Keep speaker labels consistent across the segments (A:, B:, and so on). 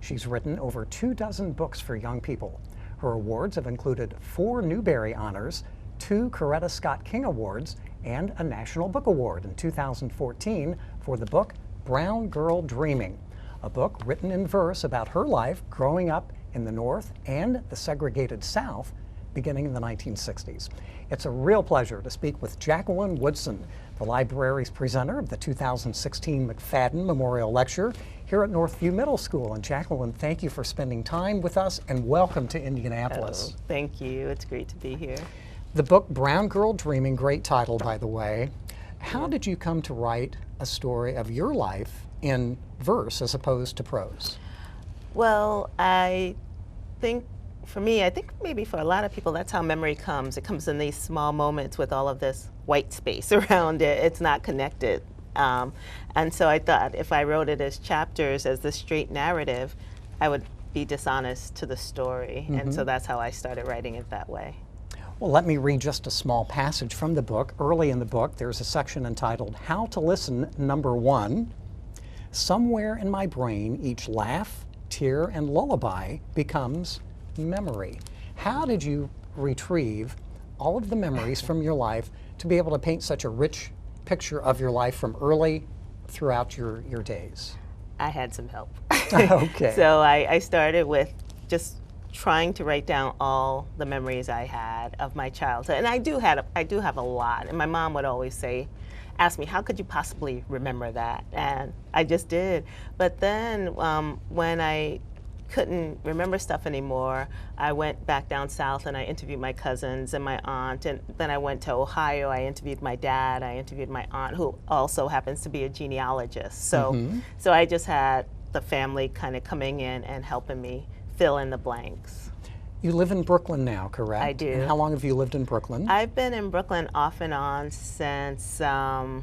A: She's written over 24 books for young people. Her awards have included 4 Newbery Honors, 2 Coretta Scott King Awards, and a National Book Award in 2014 for the book Brown Girl Dreaming, a book written in verse about her life growing up in the North and the segregated South beginning in the 1960s. It's a real pleasure to speak with Jacqueline Woodson, the library's presenter of the 2016 McFadden Memorial Lecture here at Northview Middle School. And Jacqueline, thank you for spending time with us and welcome to Indianapolis.
B: Oh, thank you. It's great to be here.
A: The book Brown Girl Dreaming, great title by the way. How did you come to write a story of your life in verse as opposed to prose?
B: Well, I think for me, I think maybe for a lot of people, that's how memory comes. It comes in these small moments with all of this white space around it. It's not connected. And so I thought if I wrote it as chapters, as this straight narrative, I would be dishonest to the story. And so that's how I started writing it that way.
A: Well, let me read just a small passage from the book. Early in the book, there's a section entitled How to Listen, Number 1. Somewhere in my brain, each laugh, tear, and lullaby becomes memory. How did you retrieve all of the memories from your life to be able to paint such a rich picture of your life from early throughout your days?
B: I had some help.
A: Okay.
B: So I started with just trying to write down all the memories I had of my childhood. And I do have a lot. And my mom would always ask me, how could you possibly remember that? And I just did. But then when I couldn't remember stuff anymore, I went back down south and I interviewed my cousins and my aunt, and then I went to Ohio. I interviewed my dad, I interviewed my aunt, who also happens to be a genealogist. So so I just had the family kind of coming in and helping me fill in the blanks.
A: You live in Brooklyn now, correct?
B: I do.
A: And how long have you lived in Brooklyn?
B: I've been in Brooklyn off and on since the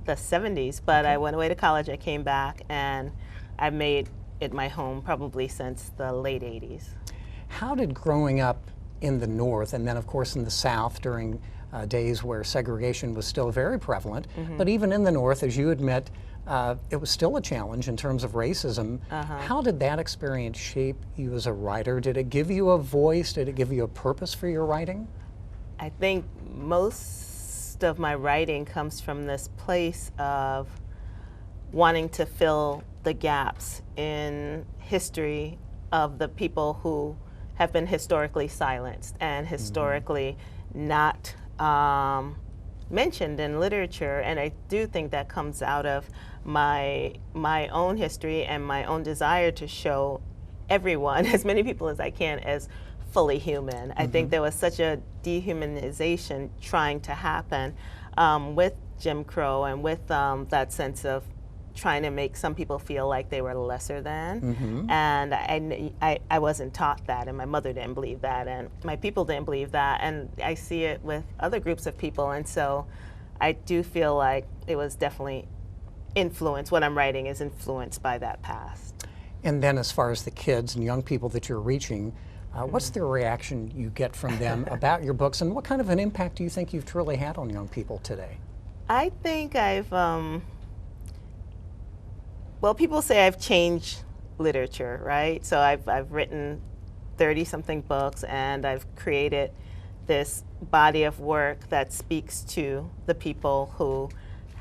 B: 70s, but I went away to college, I came back, and I made it my home probably since the late 80s. How
A: did growing up in the North and then of course in the South during days where segregation was still very prevalent, but even in the North, as you admit, it was still a challenge in terms of racism. How did that experience shape you as a writer? Did it give you a voice? Did it give you a purpose for your writing? I think most of my writing comes from this place of wanting to fill the gaps in history of the people who have been historically silenced and historically not mentioned in literature. And I do think that comes out of my own history and my own desire to show everyone, as many people as I can, as fully human. I think there was such a dehumanization trying to happen with Jim Crow and with that sense of trying to make some people feel like they were lesser than. And I wasn't taught that, and my mother didn't believe that, and my people didn't believe that, and I see it with other groups of people, and so I do feel like it was definitely influenced, what I'm writing is influenced by that past. And then as far as the kids and young people that you're reaching, what's the reaction you get from them about your books, and what kind of an impact do you think you've truly had on young people today? I think I've well, people say I've changed literature, right? So I've written 30-something books, and I've created this body of work that speaks to the people who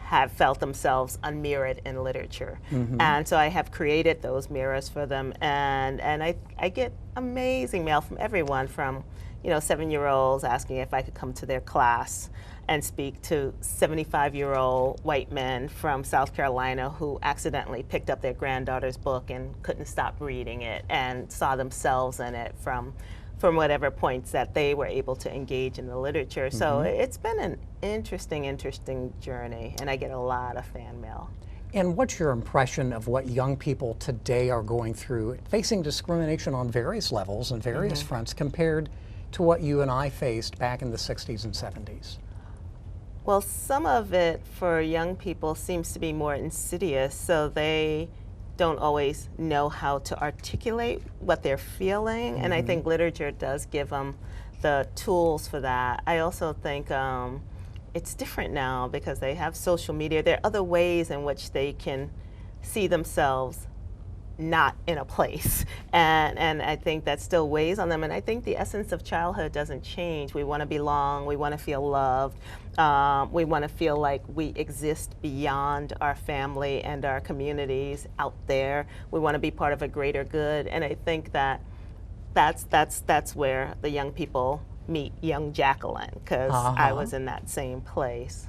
A: have felt themselves unmirrored in literature. And so I have created those mirrors for them, and I get amazing mail from everyone, from 7-year-olds asking if I could come to their class and speak to 75-year-old white men from South Carolina who accidentally picked up their granddaughter's book and couldn't stop reading it and saw themselves in it from whatever points that they were able to engage in the literature. So it's been an interesting journey, and I get a lot of fan mail. And what's your impression of what young people today are going through, facing discrimination on various levels and various fronts, compared to what you and I faced back in the 60s and 70s? Well, some of it for young people seems to be more insidious, so they don't always know how to articulate what they're feeling, and I think literature does give them the tools for that. I also think it's different now because they have social media. There are other ways in which they can see themselves not in a place. And I think that still weighs on them. And I think the essence of childhood doesn't change. We want to belong. We want to feel loved. We want to feel like we exist beyond our family and our communities out there. We want to be part of a greater good. And I think that that's where the young people meet young Jacqueline, because I was in that same place.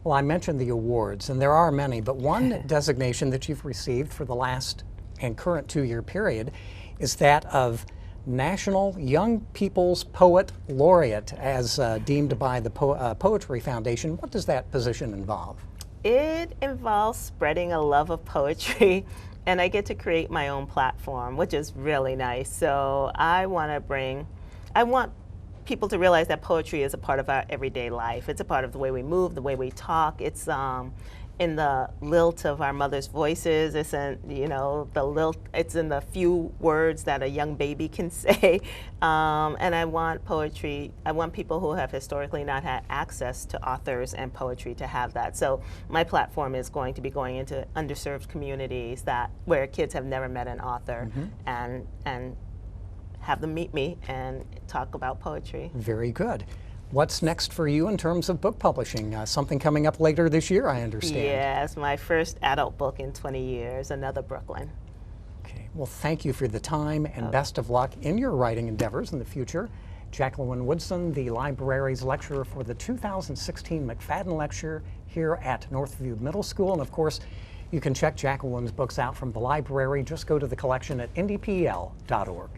C: Well, I mentioned the awards, and there are many, but one designation that you've received for the last and current 2-year period is that of National Young People's Poet Laureate, as deemed by the Poetry Foundation. What does that position involve?
A: It involves spreading a love of poetry, and I get to create my own platform, which is really nice. So I want people to realize that poetry is a part of our everyday life. It's a part of the way we move, the way we talk. It's in the lilt of our mother's voices. It's in, the lilt. It's in the few words that a young baby can say. And I want poetry. I want people who have historically not had access to authors and poetry to have that. So my platform is going to be going into underserved communities where kids have never met an author, and have them meet me and talk about poetry.
C: Very good. What's next for you in terms of book publishing? Something coming up later this year, I understand.
A: Yes, my first adult book in 20 years, another Brooklyn.
C: Okay, well, thank you for the time, and best of luck in your writing endeavors in the future. Jacqueline Woodson, the library's lecturer for the 2016 McFadden Lecture here at Northview Middle School. And of course, you can check Jacqueline's books out from the library. Just go to the collection at ndpl.org.